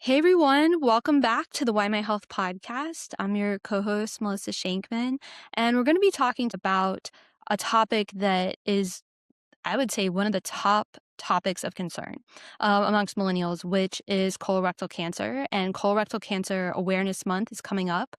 Hey everyone, welcome back to the YMyHealth podcast. I'm your co-host, Melissa Schenkman, and we're going to be talking about a topic that is, I would say, one of the top topics of concern amongst millennials, which is colorectal cancer. And Colorectal Cancer Awareness Month is coming up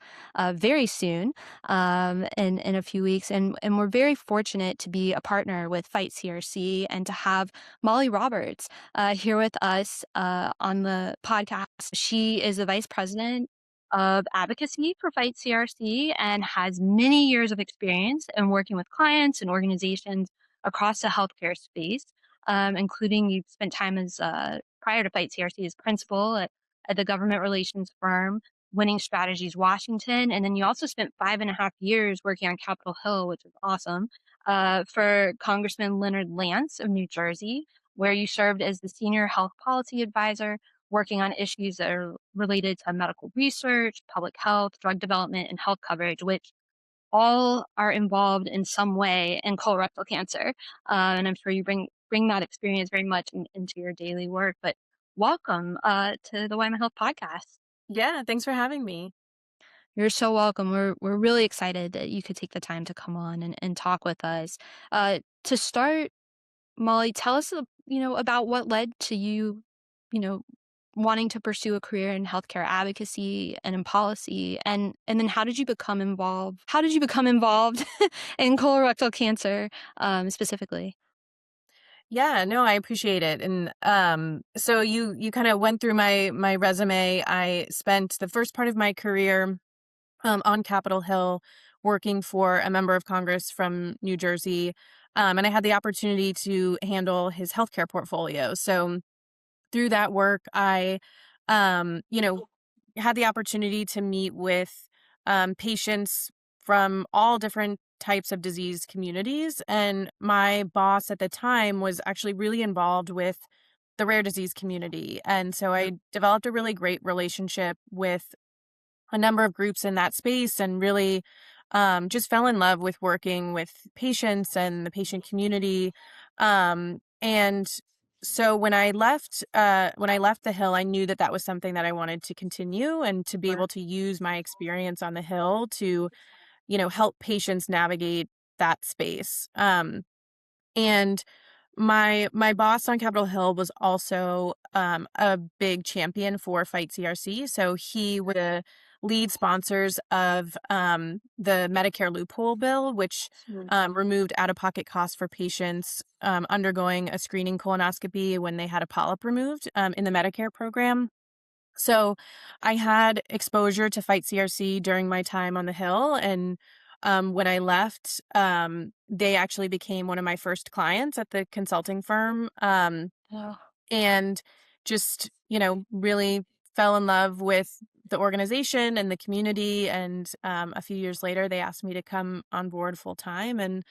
very soon, in a few weeks. And we're very fortunate to be a partner with Fight CRC and to have Molly Roberts here with us on the podcast. She is the Vice President of Advocacy for Fight CRC and has many years of experience in working with clients and organizations across the healthcare space, including you've spent time as prior to Fight CRC as principal at the government relations firm Winning Strategies Washington, and then you also spent 5.5 years working on Capitol Hill, which is awesome, for Congressman Leonard Lance of New Jersey, where you served as the senior health policy advisor, working on issues that are related to medical research, public health, drug development, and health coverage, which all are involved in some way in colorectal cancer. And I'm sure you bring that experience very much into your daily work. But welcome to the YMyHealth podcast. Yeah, thanks for having me. You're so welcome. We're really excited that you could take the time to come on and talk with us. To start, Molly, tell us, about what led to you, you know, wanting to pursue a career in healthcare advocacy and in policy, and then how did you become involved? How did you become involved in colorectal cancer, specifically? Yeah, no, I appreciate it. And so you kind of went through my resume. I spent the first part of my career on Capitol Hill working for a member of Congress from New Jersey. And I had the opportunity to handle his healthcare portfolio. So through that work, I um, you know, had the opportunity to meet with patients from all different types of disease communities. And my boss at the time was actually really involved with the rare disease community. And so I developed a really great relationship with a number of groups in that space and really just fell in love with working with patients and the patient community. And so when I left the Hill, I knew that that was something that I wanted to continue and to be able to use my experience on the Hill to, help patients navigate that space. And my boss on Capitol Hill was also a big champion for Fight CRC. So he was the lead sponsors of the Medicare loophole bill, which removed out-of-pocket costs for patients undergoing a screening colonoscopy when they had a polyp removed in the Medicare program. So I had exposure to Fight CRC during my time on the Hill. And when I left, they actually became one of my first clients at the consulting firm. Oh, And just, really fell in love with the organization and the community. And a few years later, they asked me to come on board full time, and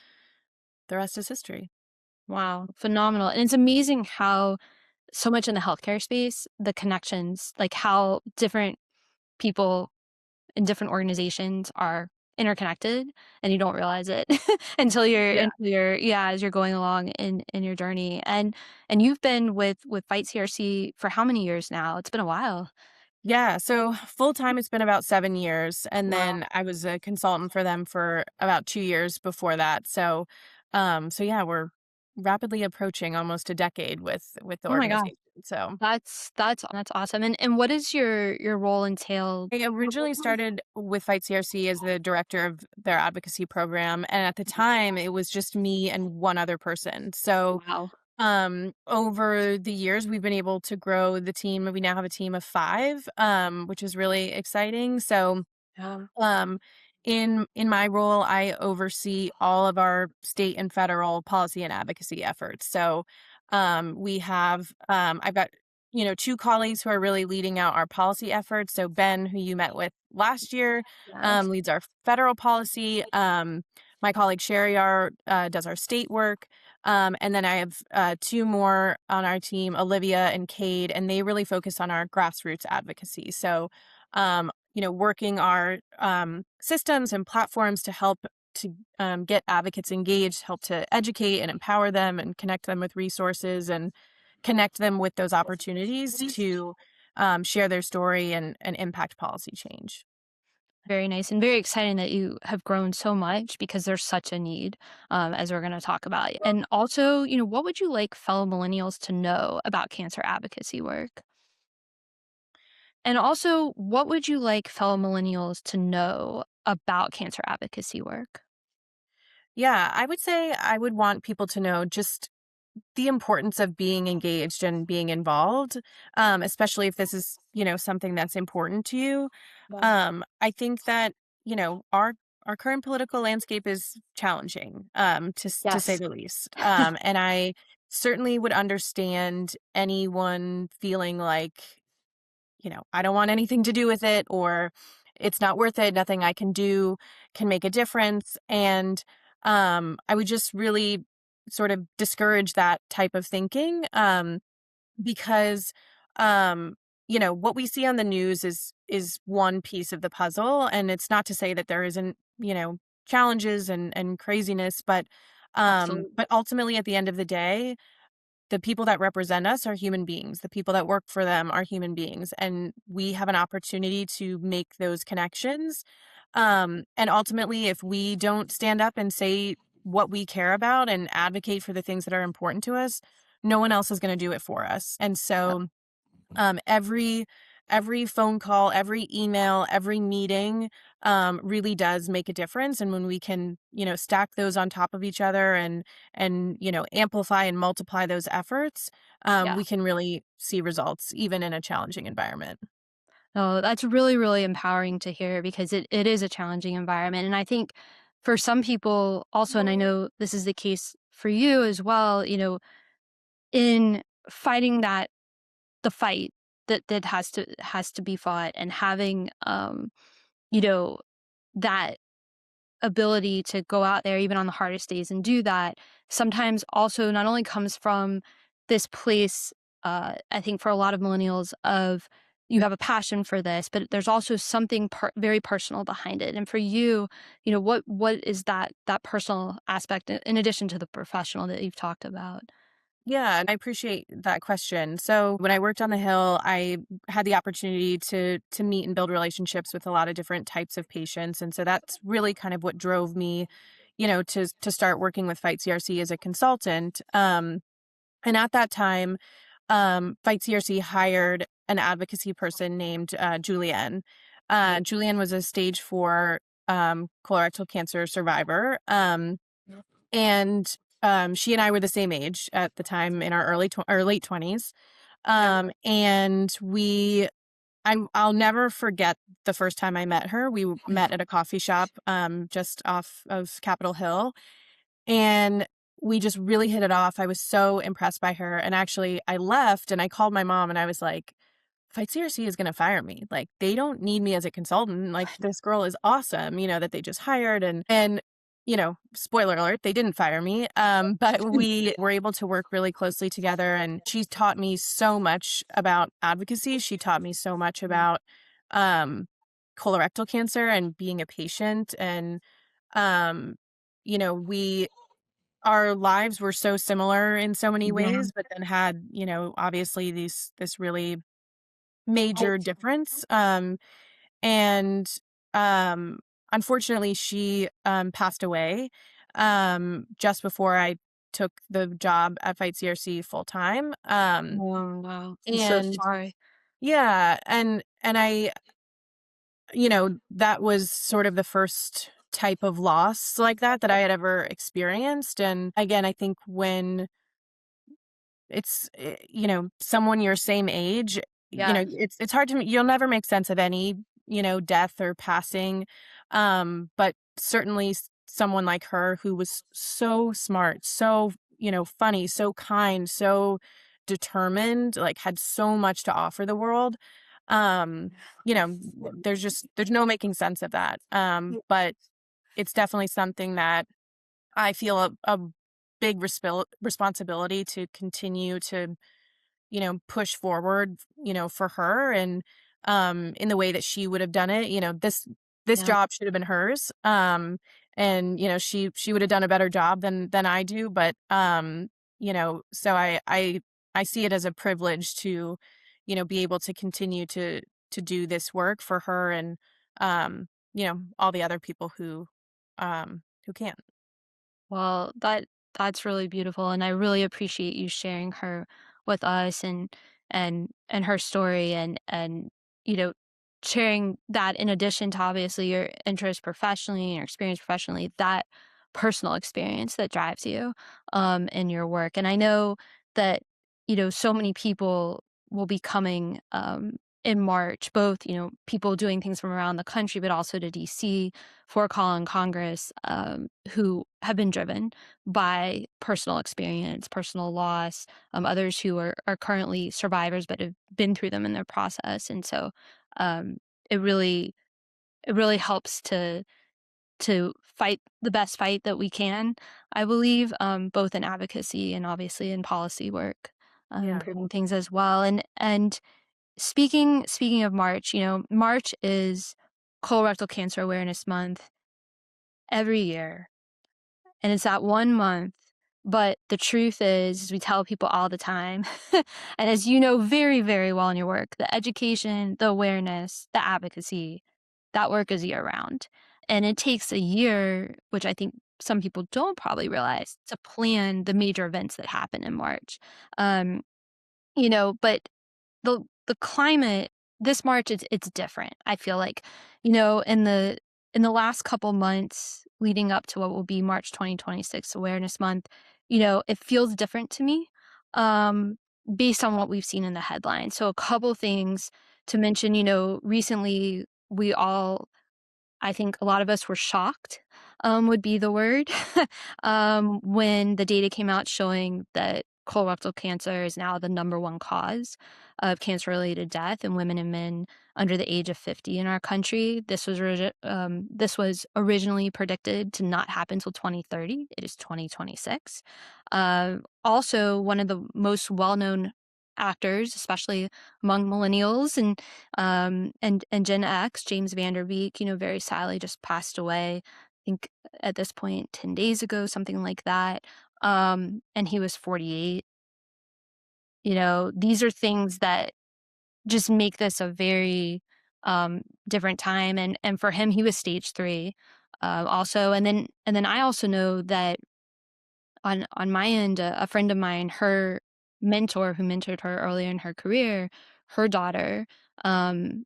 the rest is history. wow, phenomenal! And it's amazing how so much in the healthcare space, the connections, like how different people in different organizations are interconnected and you don't realize it Yeah. as you're going along in your journey. And you've been with Fight CRC for how many years now? It's been a while. Yeah, so full time it's been about 7 years, and Wow. then I was a consultant for them for about 2 years before that. So yeah, we're rapidly approaching almost a decade with the Oh my gosh. organization. So That's awesome. And what is your role entailed? I originally started with Fight CRC as the director of their advocacy program, and at the time it was just me and one other person. So Wow. over the years, we've been able to grow the team. We now have a team of 5, which is really exciting. So, Yeah. um, in my role, I oversee all of our state and federal policy and advocacy efforts. So, we have I've got 2 colleagues who are really leading out our policy efforts. So Ben, who you met with last year, Yes. leads our federal policy. My colleague Sherry does our state work. And then I have 2 more on our team, Olivia and Cade, and they really focus on our grassroots advocacy. So, working our systems and platforms to help to get advocates engaged, help to educate and empower them and connect them with resources and connect them with those opportunities to share their story and impact policy change. Very nice and very exciting that you have grown so much because there's such a need, as we're going to talk about. And also, what would you like fellow millennials to know about cancer advocacy work? And also, what would you like fellow millennials to know about cancer advocacy work? Yeah, I would say I would want people to know just the importance of being engaged and being involved, especially if this is, something that's important to you. I think that, our current political landscape is challenging, to say Yes. the least. And I certainly would understand anyone feeling like, I don't want anything to do with it, or it's not worth it. Nothing I can do can make a difference. And I would just really sort of discourage that type of thinking, because what we see on the news is one piece of the puzzle, and it's not to say that there isn't challenges and craziness, but Absolutely. ultimately at the end of the day, the people that represent us are human beings. The people that work for them are human beings, and we have an opportunity to make those connections. And ultimately, if we don't stand up and say what we care about and advocate for the things that are important to us, no one else is going to do it for us. And Yeah. so, every phone call, every email, every meeting, really does make a difference. And when we can, stack those on top of each other and amplify and multiply those efforts, Yeah. we can really see results even in a challenging environment. No, that's really, really empowering to hear because it is a challenging environment. And I think for some people also, and I know this is the case for you as well, in fighting the fight that has to be fought and having you know that ability to go out there even on the hardest days and do that sometimes also not only comes from this place, I think for a lot of millennials of you have a passion for this, but there's also something very personal behind it. And for you, what is that personal aspect in addition to the professional that you've talked about? Yeah, and I appreciate that question. So when I worked on the Hill, I had the opportunity to meet and build relationships with a lot of different types of patients, and so that's really kind of what drove me, to start working with Fight CRC as a consultant. And at that time, Fight CRC hired an advocacy person named Julianne. Julianne was a stage 4 colorectal cancer survivor. And, she and I were the same age at the time in our late 20s. And I'll never forget the first time I met her. We met at a coffee shop, just off of Capitol Hill, and we just really hit it off. I was so impressed by her, and actually I left and I called my mom and I was like, Fight CRC is gonna fire me. Like, they don't need me as a consultant. Like, this girl is awesome, that they just hired and, spoiler alert, they didn't fire me. But we were able to work really closely together, and she taught me so much about advocacy. She taught me so much about um colorectal cancer and being a patient. And um, we our lives were so similar in so many Yeah. ways, but then had, obviously this really major difference. And um, Unfortunately, she passed away just before I took the job at Fight CRC full time. Oh, wow. I'm so And sorry. yeah, and I, that was sort of the first type of loss like that I had ever experienced. And again, I think when it's, someone your same age, Yeah. it's hard to you'll never make sense of any, death or passing, but certainly someone like her who was so smart, so, funny, so kind, so determined, like, had so much to offer the world, there's no making sense of that, but it's definitely something that I feel a big responsibility to continue to, push forward, for her and in the way that she would have done it. This Yeah. job should have been hers. And she would have done a better job than I do, but so I see it as a privilege to, be able to continue to do this work for her and all the other people who can't. Well, that's really beautiful, and I really appreciate you sharing her with us and her story and you know sharing that in addition to obviously your interest professionally and your experience professionally, that personal experience that drives you in your work. And I know that so many people will be coming in March, both people doing things from around the country, but also to DC for a call in Congress, who have been driven by personal experience, personal loss, others who are currently survivors but have been through them in their process. And so um, it really it really helps to fight the best fight that we can, I believe, both in advocacy and obviously in policy work, Yeah. improving things as well. And speaking of March, March is Colorectal Cancer Awareness Month every year, and it's that 1 month, but the truth is we tell people all the time, and as you know very, very well in your work, the education, the awareness, the advocacy, that work is year round, and it takes a year, which I think some people don't probably realize, to plan the major events that happen in March. Um, but the climate this March, it's different. I feel like, in the last couple months leading up to what will be March 2026 Awareness Month, it feels different to me, um, based on what we've seen in the headlines. So a couple things to mention, recently we all I think a lot of us were shocked, would be the word, when the data came out showing that colorectal cancer is now the number one cause of cancer-related death in women and men under the age of 50 in our country. This was originally predicted to not happen until 2030. It is 2026. Also, one of the most well-known actors, especially among millennials and Gen X, James Vanderbeek, very sadly just passed away. I think at this point 10 days ago, something like that. And he was 48. These are things that just make this a very different time. And for him, he was stage 3. Also, and then I also know that on my end, a friend of mine, her mentor who mentored her earlier in her career, her daughter, um,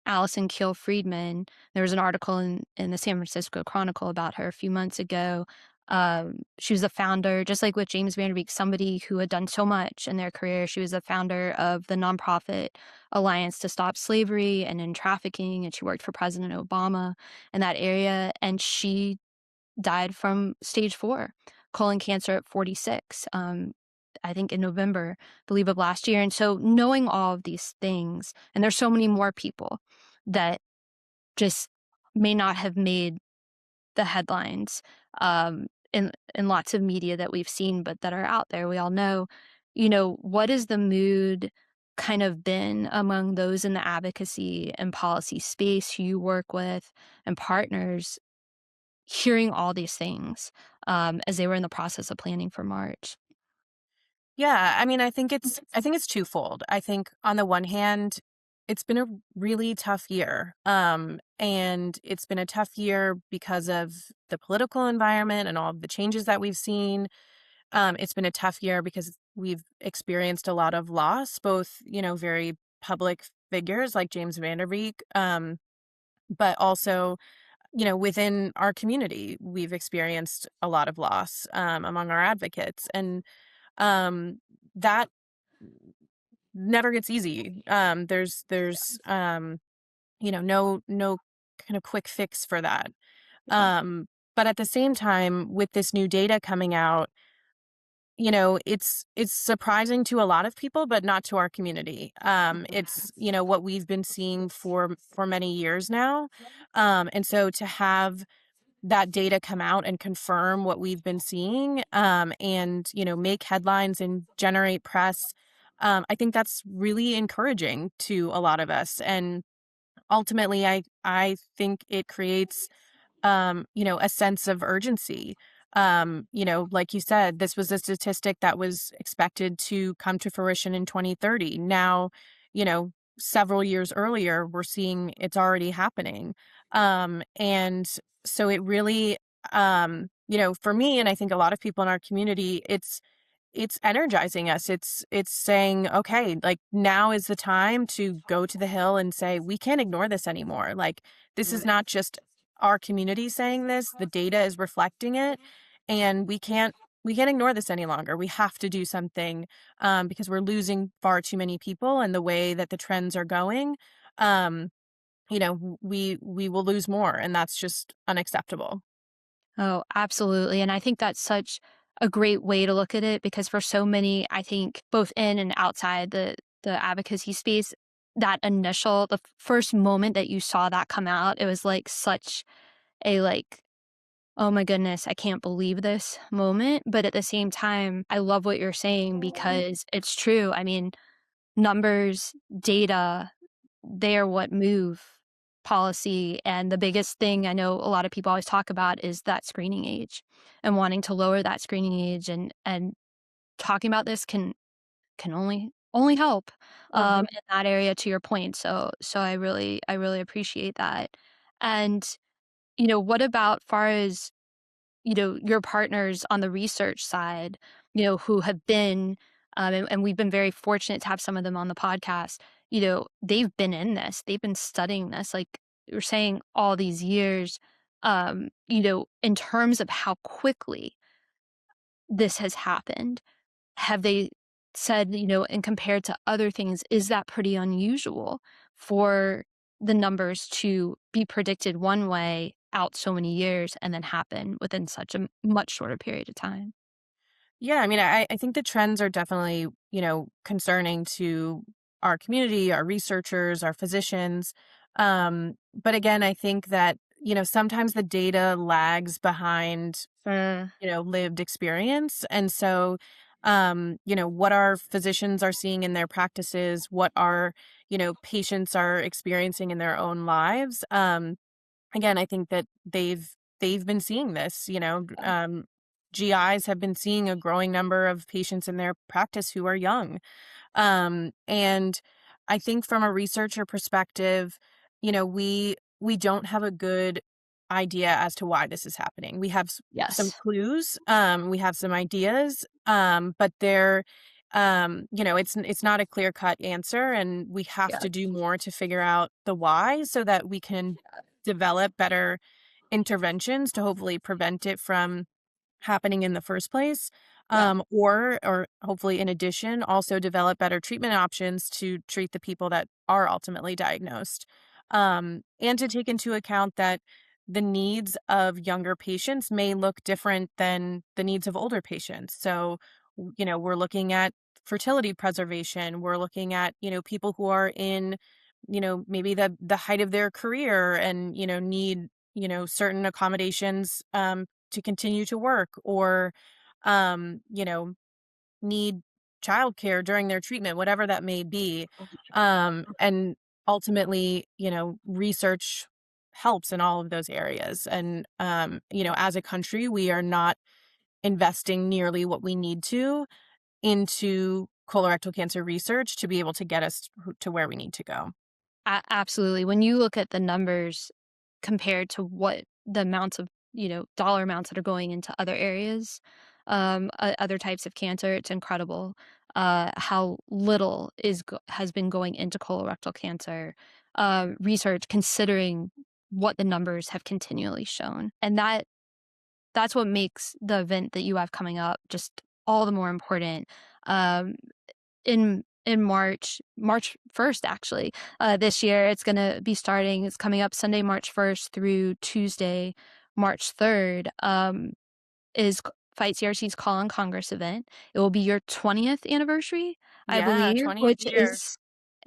Allison Kiel Friedman. There was an article in the San Francisco Chronicle about her a few months ago. She was the founder, just like with James Vanderbeek, somebody who had done so much in their career. She was the founder of the nonprofit Alliance to Stop Slavery and in Trafficking, and she worked for President Obama in that area. And she died from stage 4 colon cancer at 46. I think in November, I believe, of last year. And so knowing all of these things, and there's so many more people that just may not have made the headlines in lots of media that we've seen, but that are out there. We all know, what is the mood kind of been among those in the advocacy and policy space who you work with and partners, hearing all these things as they were in the process of planning for March? Yeah, I mean, I think it's twofold. I think on the one hand, it's been a really tough year. And it's been a tough year because of the political environment and all of the changes that we've seen. It's been a tough year because we've experienced a lot of loss, both, very public figures like James Vanderbeek, but also, within our community, we've experienced a lot of loss among our advocates. And um, that never gets easy. There's no kind of quick fix for that. But at the same time, with this new data coming out, it's surprising to a lot of people, but not to our community. It's what we've been seeing for many years now, and so to have that data come out and confirm what we've been seeing, and make headlines and generate press. I think that's really encouraging to a lot of us, and ultimately, I think it creates a sense of urgency. Like you said, this was a statistic that was expected to come to fruition in 2030. Now, you know, several years earlier, we're seeing it's already happening. And so it really, for me, and I think a lot of people in our community, it's energizing us. It's saying, okay, like now is the time to go to the Hill and say, we can't ignore this anymore. Like this is not just our community saying this, the data is reflecting it, and we can't ignore this any longer. We have to do something, because we're losing far too many people, and the way that the trends are going, um, we will lose more, and that's just unacceptable. Oh, absolutely. And I think that's such a great way to look at it because for so many, I think both in and outside the advocacy space, that initial the first moment that you saw that come out, it was like such a like, oh my goodness, I can't believe this moment. But at the same time, I love what you're saying because it's true. I mean, numbers, data, they are what move policy. And the biggest thing I know a lot of people always talk about is that screening age and wanting to lower that screening age and talking about this can only help Mhm. in that area to your point. So I really appreciate that. And what about far as your partners on the research side, who have been, and we've been very fortunate to have some of them on the podcast, they've been in this, they've been studying this, like you're saying, all these years, in terms of how quickly this has happened. Have they said, and compared to other things, is that pretty unusual for the numbers to be predicted one way out so many years and then happen within such a much shorter period of time? Yeah, I mean, I think the trends are definitely, concerning to our community, our researchers, our physicians. But again, I think that, sometimes the data lags behind, Mm, lived experience. And so, what our physicians are seeing in their practices, what our, patients are experiencing in their own lives. Again, I think that they've been seeing this, GIs have been seeing a growing number of patients in their practice who are young. And I think from a researcher perspective, we don't have a good idea as to why this is happening. We have some yes. clues, we have some ideas, but it's not a clear cut answer, and we have Yeah. to do more to figure out the why so that we can develop better interventions to hopefully prevent it from happening in the first place, Yeah. or hopefully in addition also develop better treatment options to treat the people that are ultimately diagnosed, and to take into account that the needs of younger patients may look different than the needs of older patients. So we're looking at fertility preservation, we're looking at people who are in maybe the height of their career and need certain accommodations, to continue to work, or um, you know, need childcare during their treatment, whatever that may be. And ultimately, research helps in all of those areas. And as a country, we are not investing nearly what we need to into colorectal cancer research to be able to get us to where we need to go. Absolutely. When you look at the numbers compared to what the amounts of, dollar amounts that are going into other areas, other types of cancer, it's incredible how little has been going into colorectal cancer research, considering what the numbers have continually shown, and that's what makes the event that you have coming up just all the more important. Um, in March 1st, actually, this year. It's gonna be starting it's coming up Sunday, March 1st through Tuesday, March 3rd, is C Fight CRC's Call on Congress event. It will be your 20th anniversary, I Yeah, believe, 20th which year. is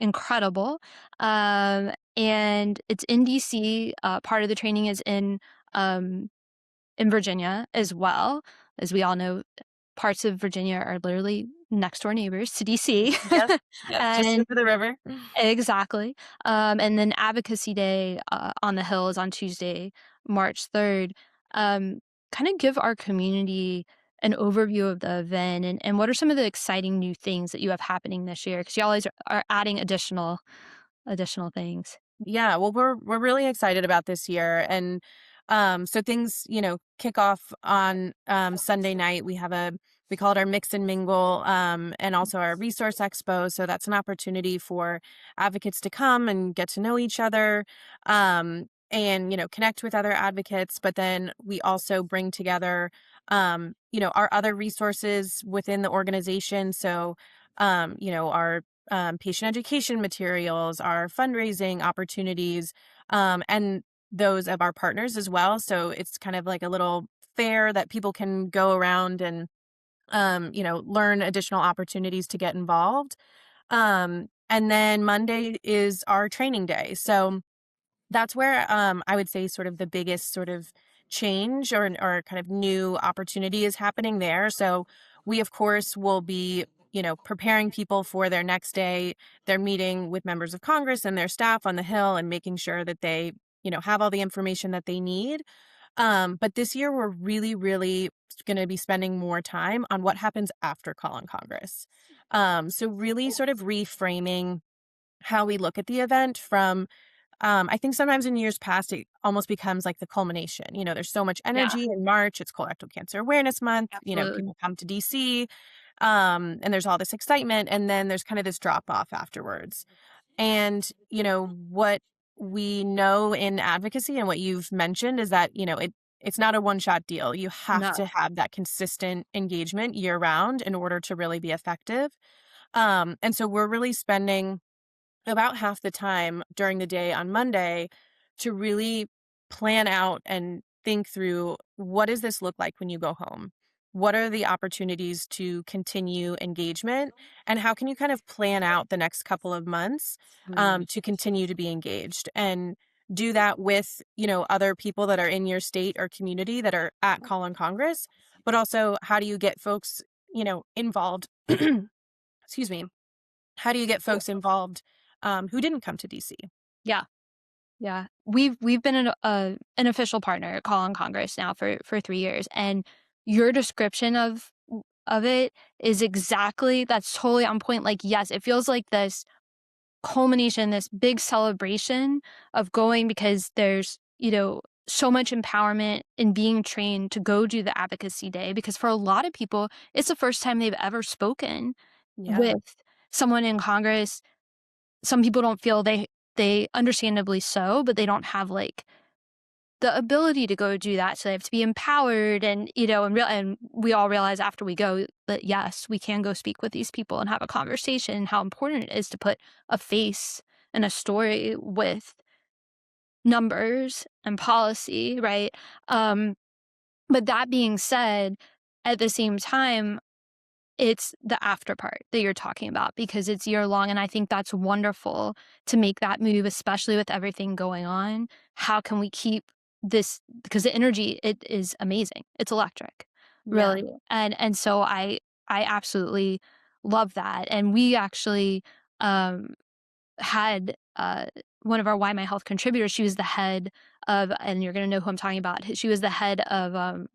incredible, and it's in DC. Part of the training is in Virginia as well. As we all know, parts of Virginia are literally next door neighbors to DC. Yep, yep, just And over the river. exactly. And then Advocacy Day on the Hill is on Tuesday, March 3rd. Um, kind of give our community an overview of the event and what are some of the exciting new things that you have happening this year? Because you always are adding additional things. Yeah, well, we're really excited about this year, and so things kick off on Sunday night. We call it our mix and mingle, and also our resource expo. So that's an opportunity for advocates to come and get to know each other, and connect with other advocates. But then we also bring together our other resources within the organization. So our patient education materials, our fundraising opportunities, and those of our partners as well. So it's kind of like a little fair that people can go around and, learn additional opportunities to get involved. And then Monday is our training day. So that's where, I would say sort of the biggest sort of change or kind of new opportunity is happening there. So we, of course, will be, preparing people for their next day. They're meeting with members of Congress and their staff on the Hill and making sure that they, have all the information that they need. But this year, we're really, really going to be spending more time on what happens after Call on Congress. So really sort of reframing how we look at the event from I think sometimes in years past, it almost becomes like the culmination. There's so much Yeah, energy in March. It's Colorectal Cancer Awareness Month. absolutely. People come to DC, and there's all this excitement. And then there's kind of this drop off afterwards. And, what we know in advocacy and what you've mentioned is that, it's not a one shot deal. You have No. to have that consistent engagement year round in order to really be effective. And so we're really spending about half the time during the day on Monday to really plan out and think through, what does this look like when you go home? What are the opportunities to continue engagement? And how can you kind of plan out the next couple of months to continue to be engaged and do that with, other people that are in your state or community that are at Call on Congress, but also how do you get folks, involved? Excuse me. How do you get folks involved who didn't come to DC? Yeah. Yeah. We've been an official partner at Call on Congress now for 3 years, and your description of it is exactly that's totally on point. Like, yes, it feels like this culmination, this big celebration of going because there's, so much empowerment in being trained to go do the advocacy day because for a lot of people, it's the first time they've ever spoken Yeah. with someone in Congress. Some people don't feel they understandably so, but they don't have, like, the ability to go do that, so they have to be empowered and, and we all realize after we go that, yes, we can go speak with these people and have a conversation, how important it is to put a face and a story with numbers and policy, right? Um, but that being said, at the same time, it's the after part that you're talking about because it's year long, and I think that's wonderful to make that move, especially with everything going on. How can we keep this because the energy, it is amazing. It's electric, Yeah. really. And so I absolutely love that. And we actually, um, had, one of our YMyHealth contributors, she was the head of and you're gonna know who I'm talking about. She was the head of,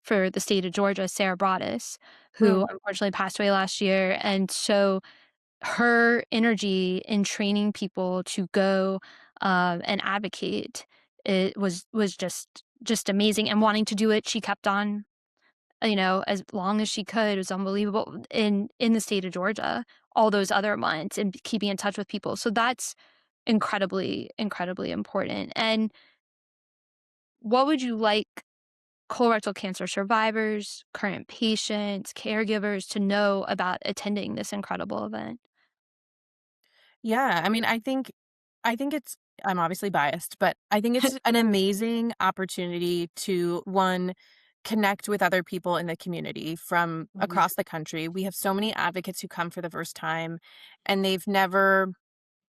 for the state of Georgia, Sarah Broadus, who Mm. unfortunately passed away last year, and so her energy in training people to go, and advocate, it was just amazing, and wanting to do it, she kept on, as long as she could. It was unbelievable in the state of Georgia, all those other months and keeping in touch with people. So that's incredibly, incredibly important. And what would you like colorectal cancer survivors, current patients, caregivers to know about attending this incredible event? Yeah. I mean, I think it's I'm obviously biased, but I think it's an amazing opportunity to one connect with other people in the community from Mhm. across the country. We have so many advocates who come for the first time and they've never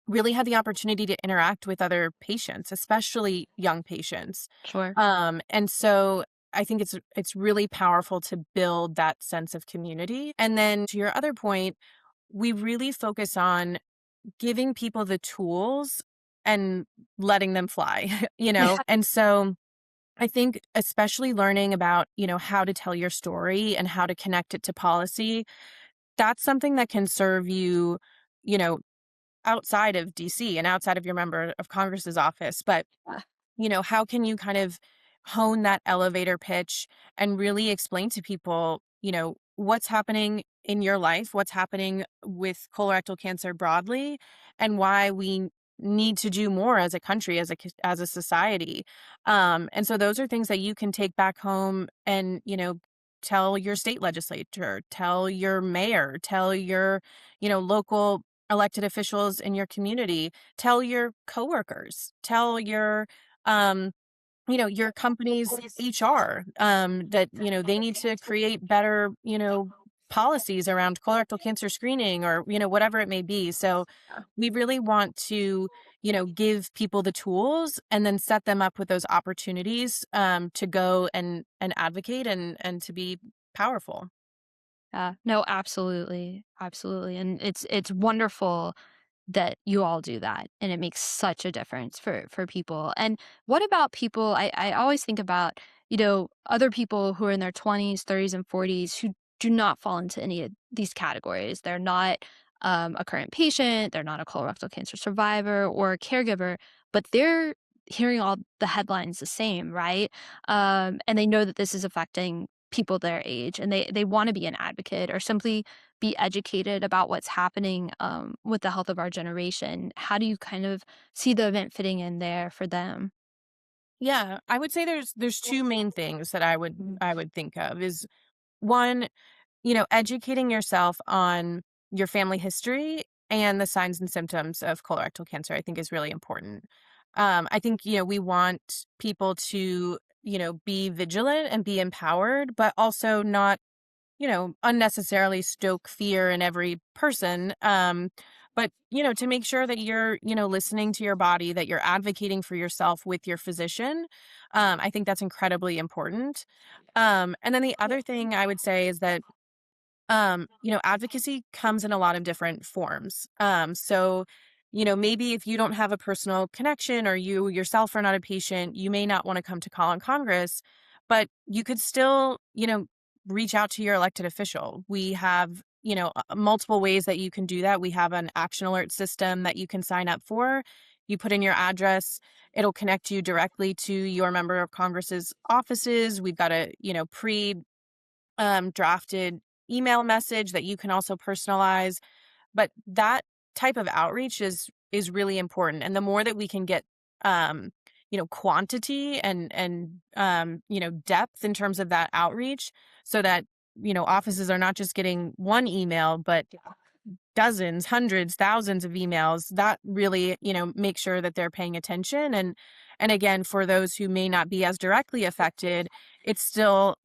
really had the opportunity to interact with other patients, especially young patients. Sure. And so I think it's really powerful to build that sense of community. And then to your other point, we really focus on giving people the tools and letting them fly, Yeah. And so I think especially learning about, how to tell your story and how to connect it to policy, that's something that can serve you, you know, outside of DC and outside of your member of Congress's office. But how can you kind of hone that elevator pitch and really explain to people, what's happening in your life, what's happening with colorectal cancer broadly, and why we need to do more as a country, as a society. And so those are things that you can take back home and, tell your state legislature, tell your mayor, tell your, local elected officials in your community, tell your coworkers, tell um, your company's HR, that, they need to create better, policies around colorectal cancer screening or, whatever it may be. So we really want to, give people the tools and then set them up with those opportunities, to go and advocate and to be powerful. Yeah, no, absolutely, absolutely, and it's wonderful that you all do that, and it makes such a difference for people. And what about people? I always think about other people who are in their 20s, 30s, and 40s who do not fall into any of these categories. They're not a current patient, they're not a colorectal cancer survivor or a caregiver, but they're hearing all the headlines the same, right? And they know that this is affecting people their age, and they want to be an advocate or simply be educated about what's happening with the health of our generation. How do you kind of see the event fitting in there for them? Yeah, I would say there's two main things that Mhm. I would think of is one, educating yourself on your family history and the signs and symptoms of colorectal cancer, I think is really important. I think, we want people to, be vigilant and be empowered, but also not, unnecessarily stoke fear in every person. But, to make sure that you're, listening to your body, that you're advocating for yourself with your physician. I think that's incredibly important. And then the other thing I would say is that advocacy comes in a lot of different forms. So, maybe if you don't have a personal connection or you yourself are not a patient, you may not want to come to call on Congress, but you could still, reach out to your elected official. We have, multiple ways that you can do that. We have an action alert system that you can sign up for. You put in your address, it'll connect you directly to your member of Congress's offices. We've got a, pre drafted email message that you can also personalize. But that type of outreach is really important. And the more that we can get, quantity and depth in terms of that outreach, so that offices are not just getting one email, but dozens, hundreds, thousands of emails, that really, make sure that they're paying attention. And again, for those who may not be as directly affected, it's still,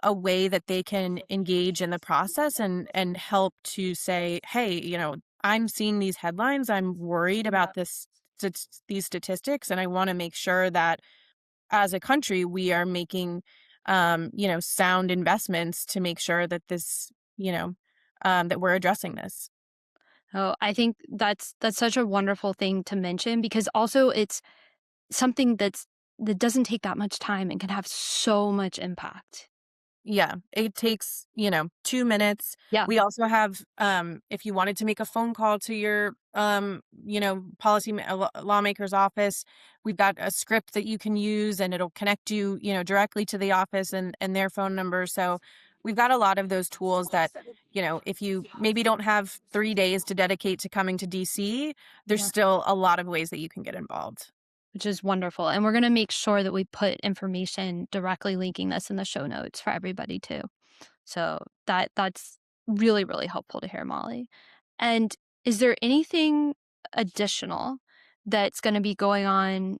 a way that they can engage in the process and help to say, hey, I'm seeing these headlines. I'm worried about these statistics, and I want to make sure that as a country we are making sound investments to make sure that that we're addressing this. Oh, I think that's such a wonderful thing to mention because also it's something that doesn't take that much time and can have so much impact. Yeah, it takes, 2 minutes. Yeah, We also have, if you wanted to make a phone call to your, lawmaker's office, we've got a script that you can use, and it'll connect you, directly to the office and their phone number. So we've got a lot of those tools that, if you maybe don't have 3 days to dedicate to coming to DC, there's still a lot of ways that you can get involved. which is wonderful. And we're going to make sure that we put information directly linking this in the show notes for everybody too. So that's really, really helpful to hear, Molly. And is there anything additional that's going to be going on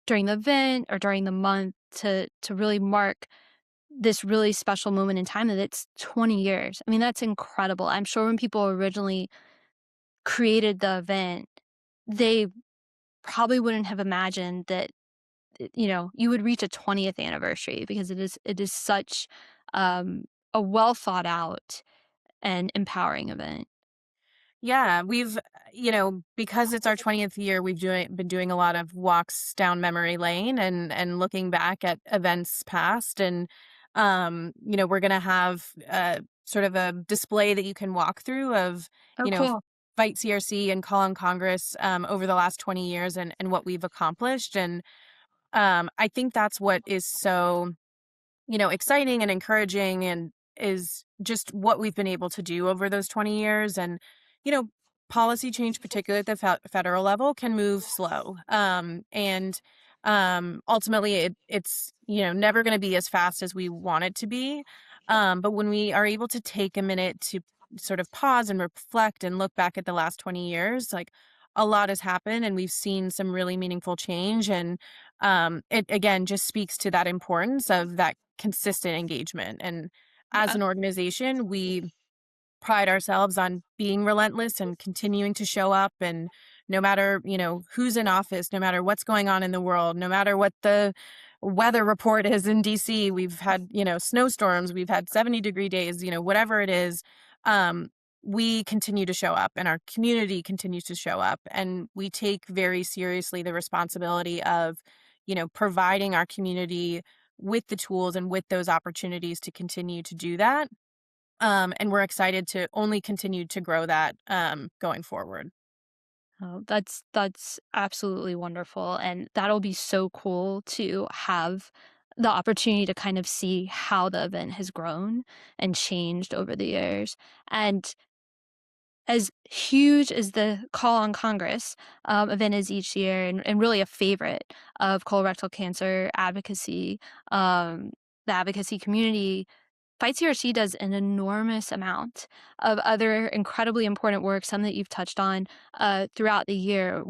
during the event or during the month to really mark this really special moment in time that it's 20 years? I mean, that's incredible. I'm sure when people originally created the event, they probably wouldn't have imagined that you would reach a 20th anniversary because it is such um, a well thought out and empowering event. Yeah, because it's our 20th year, been doing a lot of walks down memory lane and looking back at events past. And we're gonna have sort of a display that you can walk through of, Oh, you know, cool. Fight CRC and Call on Congress over the last 20 years and what we've accomplished. And I think that's what is so exciting and encouraging and is just what we've been able to do over those 20 years. And, you know, policy change, particularly at the federal level, can move slow. And ultimately, it's, never going to be as fast as we want it to be. But when we are able to take a minute to sort of pause and reflect and look back at the last 20 years, like a lot has happened and we've seen some really meaningful change. And it again just speaks to that importance of that consistent engagement. And as Yeah. an organization, we pride ourselves on being relentless and continuing to show up. And no matter, who's in office, no matter what's going on in the world, no matter what the weather report is in DC, we've had, snowstorms, we've had 70-degree days, whatever it is, um, we continue to show up and our community continues to show up. And we take very seriously the responsibility of, providing our community with the tools and with those opportunities to continue to do that. And we're excited to only continue to grow that going forward. Oh, that's absolutely wonderful, and that'll be so cool to have the opportunity to kind of see how the event has grown and changed over the years. And as huge as the Call on Congress event is each year, and really a favorite of colorectal cancer advocacy, the advocacy community, Fight CRC does an enormous amount of other incredibly important work, some that you've touched on throughout the year.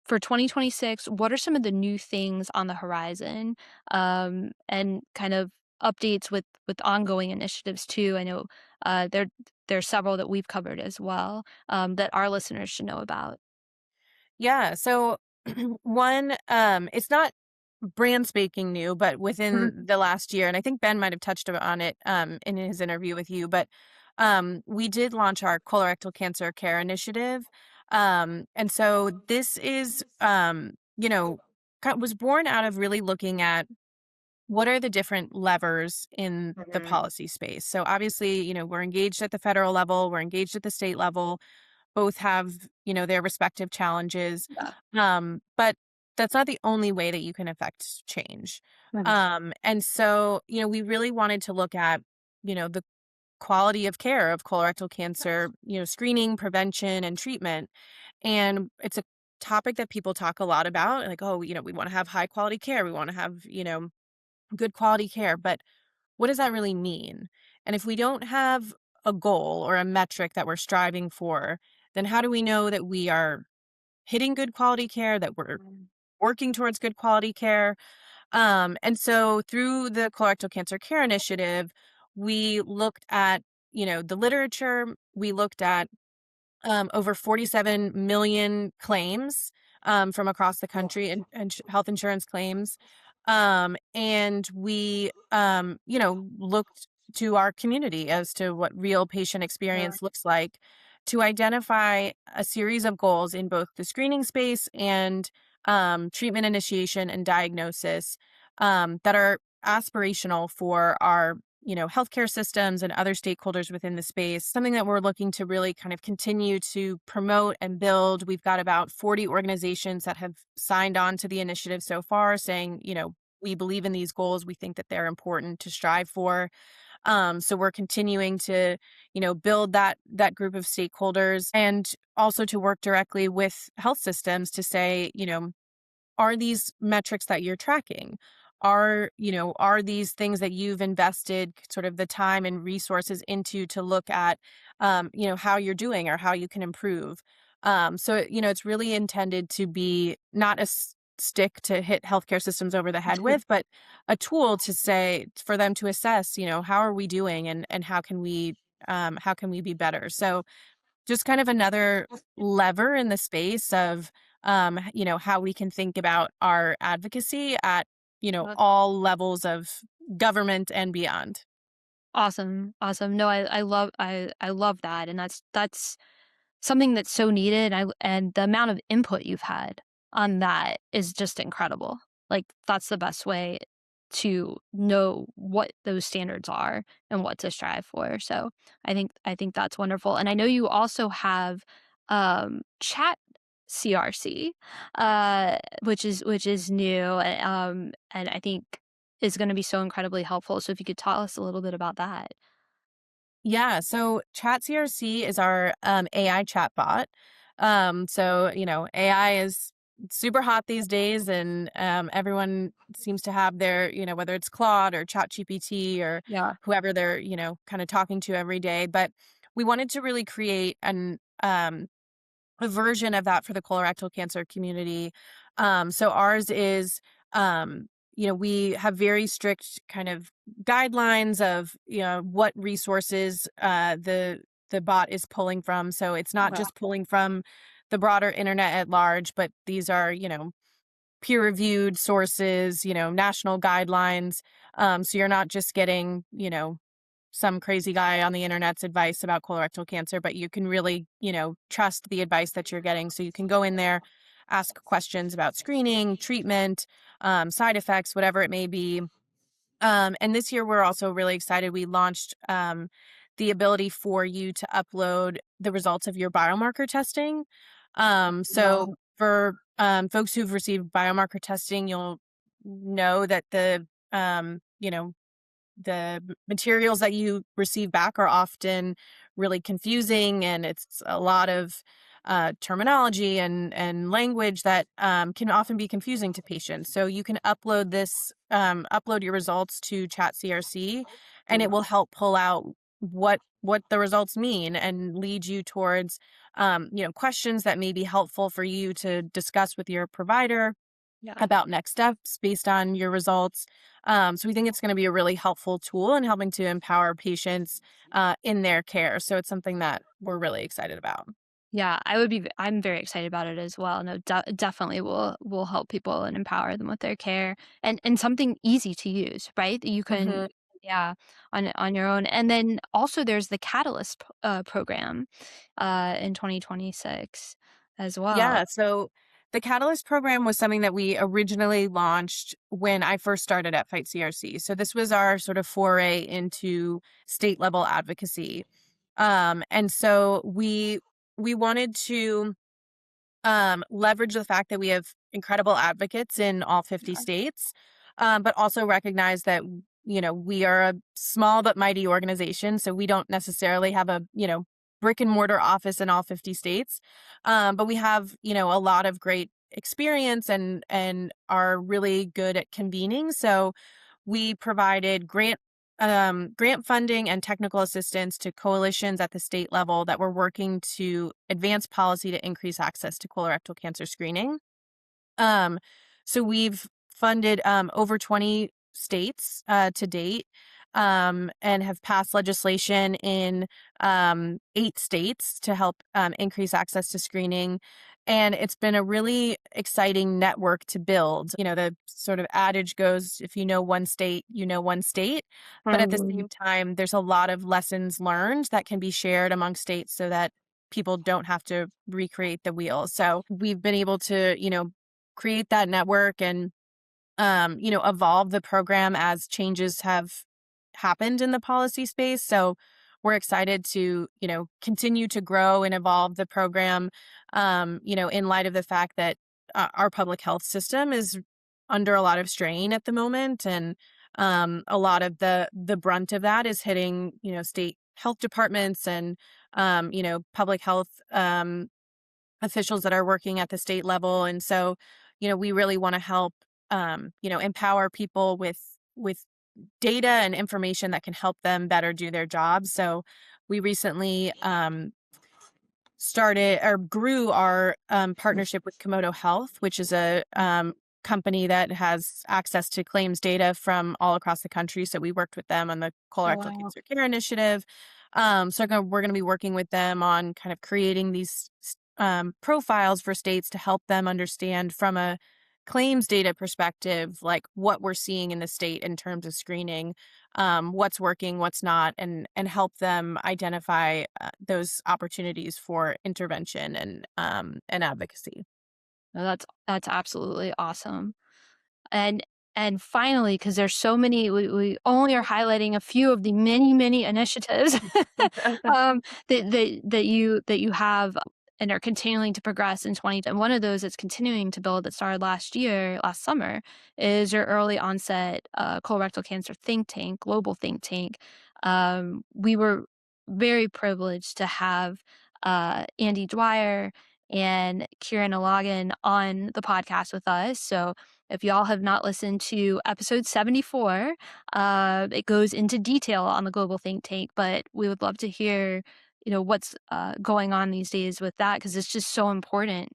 For 2026, what are some of the new things on the horizon, and kind of updates with ongoing initiatives too? I know there's several that we've covered as well, that our listeners should know about. Yeah. So one, it's not brand spanking new, but Mhm. within the last year, and I think Ben might have touched on it in his interview with you, but we did launch our colorectal cancer care initiative. And so this is, was born out of really looking at what are the different levers in the Mhm. policy space. So obviously, we're engaged at the federal level, we're engaged at the state level, both have, their respective challenges. Yeah. But that's not the only way that you can affect change. Mhm. And so, we really wanted to look at, the quality of care of colorectal cancer, screening, prevention, and treatment. And it's a topic that people talk a lot about, like, oh, we want to have high quality care. We want to have, good quality care. But what does that really mean? And if we don't have a goal or a metric that we're striving for, then how do we know that we are hitting good quality care, that we're working towards good quality care? And so through the Colorectal Cancer Care Initiative, we looked at, the literature, we looked at over 47 million claims from across the country and health insurance claims. And we, looked to our community as to what real patient experience looks like to identify a series of goals in both the screening space and treatment initiation and diagnosis that are aspirational for our healthcare systems and other stakeholders within the space, something that we're looking to really kind of continue to promote and build. We've got about 40 organizations that have signed on to the initiative so far, saying, we believe in these goals. We think that they're important to strive for. So we're continuing to, build that group of stakeholders and also to work directly with health systems to say, are these metrics that you're tracking? Are these things that you've invested sort of the time and resources into to look at, how you're doing or how you can improve? So, it's really intended to be not a stick to hit healthcare systems over the head with, but a tool to say for them to assess, how are we doing and how can we be better? So, just kind of another lever in the space of, how we can think about our advocacy at, all levels of government and beyond. Awesome, awesome. No, I love that, and that's something that's so needed, and the amount of input you've had on that is just incredible. Like, that's the best way to know what those standards are and what to strive for. So, I think that's wonderful, and I know you also have, Chat CRC, which is new, and I think is gonna be so incredibly helpful. So if you could tell us a little bit about that. Yeah, so Chat CRC is our AI chatbot. AI is super hot these days, and everyone seems to have their, whether it's Claude or Chat GPT or Yeah. whoever they're, kind of talking to every day. But we wanted to really create a version of that for the colorectal cancer community. So ours is, we have very strict kind of guidelines of, what resources the bot is pulling from. So it's not Okay. just pulling from the broader internet at large, but these are, peer reviewed sources, national guidelines. So you're not just getting, some crazy guy on the internet's advice about colorectal cancer, but you can really, trust the advice that you're getting. So you can go in there, ask questions about screening, treatment, side effects, whatever it may be. And this year, we're also really excited. We launched the ability for you to upload the results of your biomarker testing. So Wow. for folks who've received biomarker testing, you'll know that the materials that you receive back are often really confusing, and it's a lot of terminology and language that can often be confusing to patients. So you can upload your results to Chat CRC, and it will help pull out what the results mean and lead you towards questions that may be helpful for you to discuss with your provider Yeah. about next steps based on your results. So we think it's going to be a really helpful tool in helping to empower patients in their care. So it's something that we're really excited about. Yeah, I'm very excited about it as well. No, definitely will help people and empower them with their care, and something easy to use, right? That you can, hmm yeah, on your own. And then also there's the Catalyst program in 2026 as well. Yeah. So the Catalyst program was something that we originally launched when I first started at Fight CRC. So this was our sort of foray into state level advocacy. And so we wanted to leverage the fact that we have incredible advocates in all 50 states, but also recognize that, we are a small but mighty organization. So we don't necessarily have a, brick and mortar office in all 50 states. But we have, a lot of great experience and are really good at convening. So we provided grant funding and technical assistance to coalitions at the state level that were working to advance policy to increase access to colorectal cancer screening. Um, so we've funded over 20 states to date, and have passed legislation in 8 states to help increase access to screening. And it's been a really exciting network to build. The sort of adage goes, if you know one state, you know one state. But at the Um, same time, there's a lot of lessons learned that can be shared among states so that people don't have to recreate the wheel. So we've been able to, create that network and evolve the program as changes have happened in the policy space. So we're excited to, continue to grow and evolve the program, in light of the fact that our public health system is under a lot of strain at the moment. And a lot of the brunt of that is hitting, state health departments and, public health officials that are working at the state level. And so, we really want to help, empower people with data and information that can help them better do their jobs. So we recently started or grew our partnership with Komodo Health, which is a company that has access to claims data from all across the country. So we worked with them on the colorectal wow. cancer care initiative. We're going to be working with them on kind of creating these profiles for states to help them understand from a claims data perspective, like what we're seeing in the state in terms of screening, what's working, what's not, and help them identify those opportunities for intervention and advocacy. No, that's absolutely awesome. And and finally, because there's so many, we only are highlighting a few of the many, many initiatives that you have and are continuing to progress in 20. And one of those that's continuing to build that started last summer, is your early onset colorectal cancer think tank, global think tank. We were very privileged to have Andy Dwyer and Kieran Alagan on the podcast with us. So if y'all have not listened to episode 74, it goes into detail on the global think tank, but we would love to hear, what's going on these days with that, because it's just so important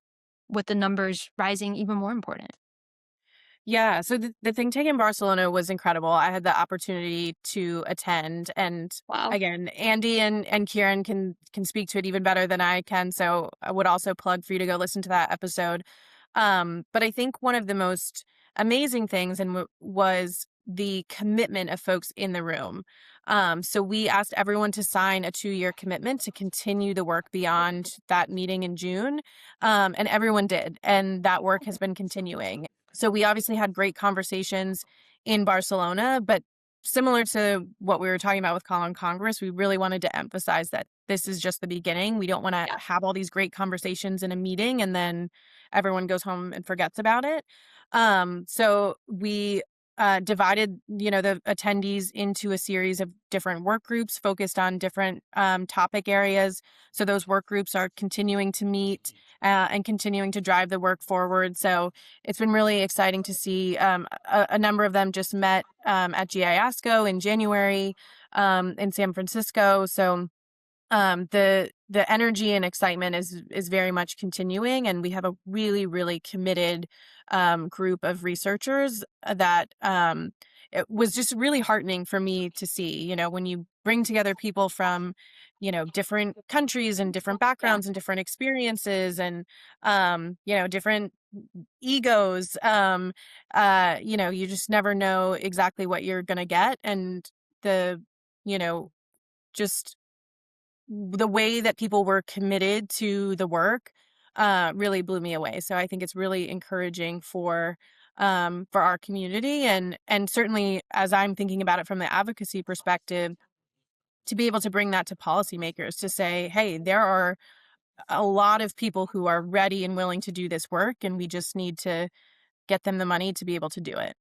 with the numbers rising, even more important. Yeah, so the think tank in Barcelona was incredible. I had the opportunity to attend, and Wow. again, Andy and Kieran can speak to it even better than I can. So I would also plug for you to go listen to that episode. But I think one of the most amazing things was the commitment of folks in the room. So we asked everyone to sign a 2-year commitment to continue the work beyond that meeting in June, and everyone did, and that work has been continuing. So we obviously had great conversations in Barcelona, but similar to what we were talking about with Call Congress, we really wanted to emphasize that this is just the beginning. We don't want to Yeah. have all these great conversations in a meeting and then everyone goes home and forgets about it. So we divided, the attendees into a series of different work groups focused on different topic areas. So those work groups are continuing to meet and continuing to drive the work forward. So it's been really exciting to see a number of them just met at GIASCO in January in San Francisco. So the energy and excitement is very much continuing, and we have a really, really committed group of researchers that it was just really heartening for me to see. When you bring together people from different countries and different Yeah. backgrounds and different experiences and different egos, you just never know exactly what you're going to get. And the you know just the way that people were committed to the work really blew me away. So I think it's really encouraging for our community, and certainly as I'm thinking about it from the advocacy perspective, to be able to bring that to policymakers to say, hey, there are a lot of people who are ready and willing to do this work, and we just need to get them the money to be able to do it.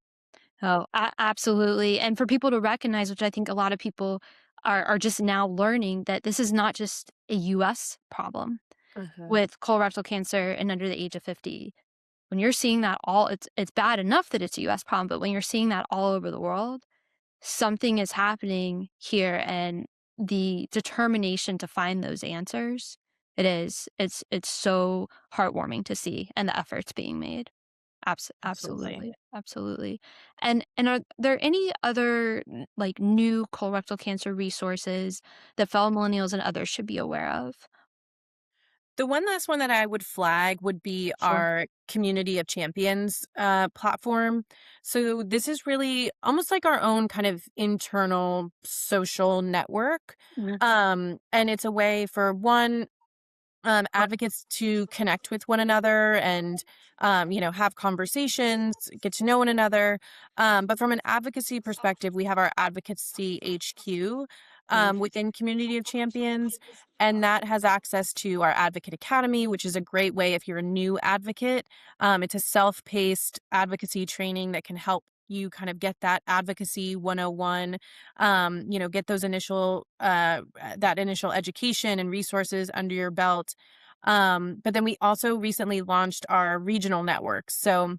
Oh, absolutely. And for people to recognize, which I think a lot of people are just now learning, that this is not just a US problem Uh-huh. with colorectal cancer and under the age of 50. When you're seeing that all, it's bad enough that it's a US problem, but when you're seeing that all over the world, something is happening here, and the determination to find those answers, it's so heartwarming to see, and the efforts being made. Absolutely. Absolutely, absolutely. And are there any other, like, new colorectal cancer resources that fellow millennials and others should be aware of? The one last one that I would flag would be Sure. our Community of Champions platform. So this is really almost like our own kind of internal social network. Mhm. And it's a way for one, advocates to connect with one another and, have conversations, get to know one another. But from an advocacy perspective, we have our Advocacy HQ Mm. within Community of Champions. And that has access to our Advocate Academy, which is a great way if you're a new advocate. It's a self paced advocacy training that can help you kind of get that advocacy 101, get those that initial education and resources under your belt. But then we also recently launched our regional network. So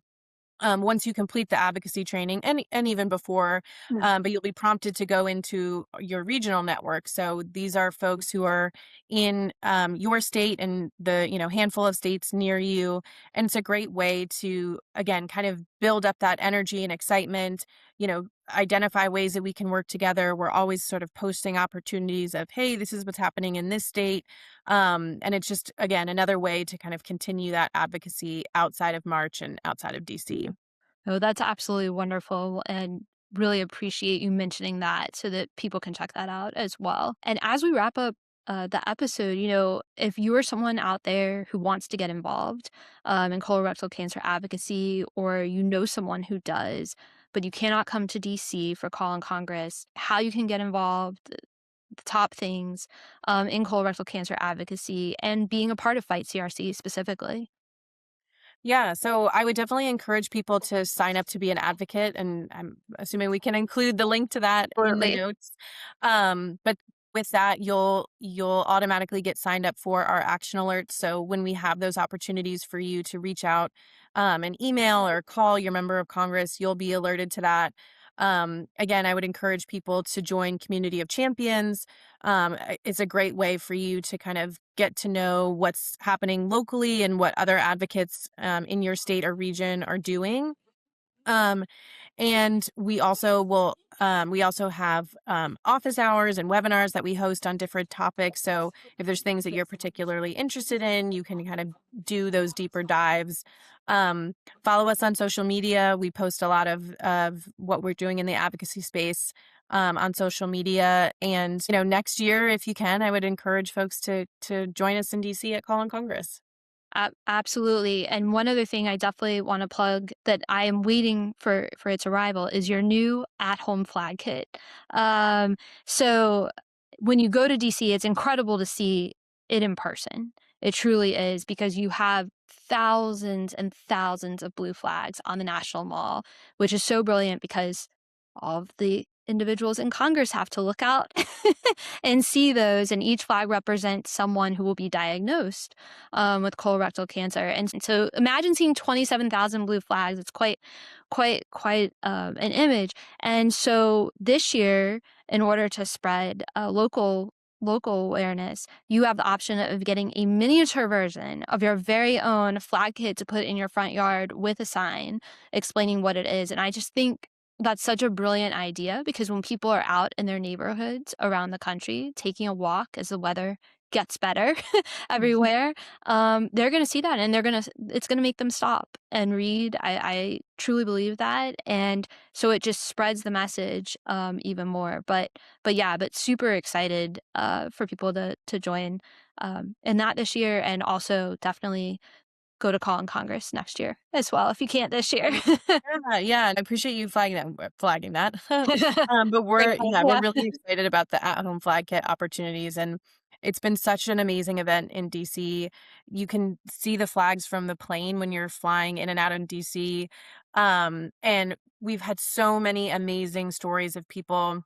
once you complete the advocacy training and even before, Mm. but you'll be prompted to go into your regional network. So these are folks who are in your state and the handful of states near you, and it's a great way to again kind of build up that energy and excitement, identify ways that we can work together. We're always sort of posting opportunities of, hey, this is what's happening in this state. And it's just, again, another way to kind of continue that advocacy outside of March and outside of DC. Oh, that's absolutely wonderful, and really appreciate you mentioning that so that people can check that out as well. And as we wrap up the episode, if you are someone out there who wants to get involved in colorectal cancer advocacy, or you know someone who does, but you cannot come to DC for Call in Congress, how you can get involved, the top things in colorectal cancer advocacy, and being a part of Fight CRC specifically. Yeah, so I would definitely encourage people to sign up to be an advocate, and I'm assuming we can include the link to that in the Absolutely. notes. But with that, you'll automatically get signed up for our action alerts. So when we have those opportunities for you to reach out, an email or call your member of Congress, you'll be alerted to that. Again, I would encourage people to join Community of Champions. It's a great way for you to kind of get to know what's happening locally and what other advocates in your state or region are doing. Um, and we also have office hours and webinars that we host on different topics. So if there's things that you're particularly interested in, you can kind of do those deeper dives. Um, Follow us on social media. We post a lot of what we're doing in the advocacy space on social media. And, next year, if you can, I would encourage folks to join us in DC at Call in Congress. Absolutely. And one other thing I definitely want to plug that I am waiting for its arrival is your new at-home flag kit. Um, so when you go to DC, it's incredible to see it in person. It truly is, because you have thousands and thousands of blue flags on the National Mall, which is so brilliant because all of the individuals in Congress have to look out and see those, and each flag represents someone who will be diagnosed with colorectal cancer. And so imagine seeing 27,000 blue flags. It's quite an image. And so this year, in order to spread local awareness, you have the option of getting a miniature version of your very own flag kit to put in your front yard with a sign explaining what it is. And I just think that's such a brilliant idea, because when people are out in their neighborhoods around the country taking a walk as the weather gets better everywhere, they're going to see that, and it's going to make them stop and read. I truly believe that. And so it just spreads the message even more. But super excited for people to join in that this year, and also definitely go to Call in Congress next year as well if you can't this year. Yeah, and I appreciate you flagging that. But Great we're point. Yeah. really excited about the at-home flag kit opportunities, and it's been such an amazing event in DC. You can see the flags from the plane when you're flying in and out of DC. And we've had so many amazing stories of people,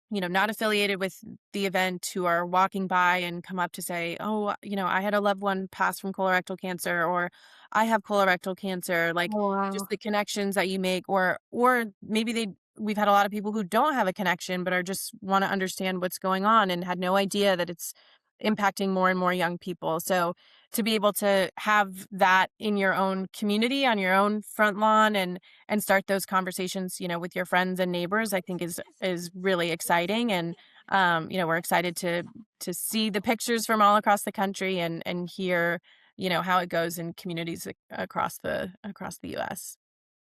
not affiliated with the event, who are walking by and come up to say, oh, I had a loved one pass from colorectal cancer, or I have colorectal cancer. Like, Oh, just wow. the connections that you make, or maybe we've had a lot of people who don't have a connection, but are just want to understand what's going on and had no idea that it's impacting more and more young people. So to be able to have that in your own community, on your own front lawn, and start those conversations, with your friends and neighbors, I think is really exciting. And we're excited to see the pictures from all across the country, and hear, how it goes in communities across the US.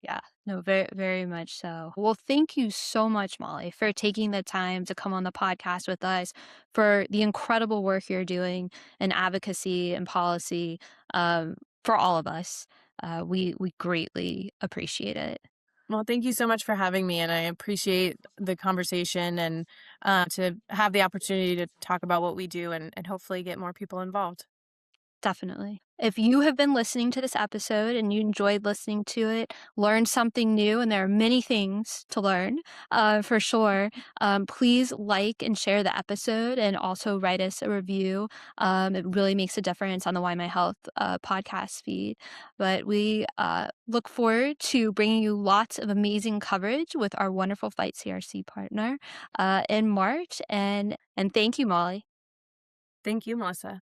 Yeah, no, very, very much so. Well, thank you so much, Molly, for taking the time to come on the podcast with us, for the incredible work you're doing in advocacy and policy for all of us. We greatly appreciate it. Well, thank you so much for having me, and I appreciate the conversation, and to have the opportunity to talk about what we do, and hopefully get more people involved. Definitely. If you have been listening to this episode and you enjoyed listening to it, learned something new, and there are many things to learn for sure, please like and share the episode, and also write us a review. It really makes a difference on the YMyHealth podcast feed. But we look forward to bringing you lots of amazing coverage with our wonderful Fight CRC partner in March. And thank you, Molly. Thank you, Melissa.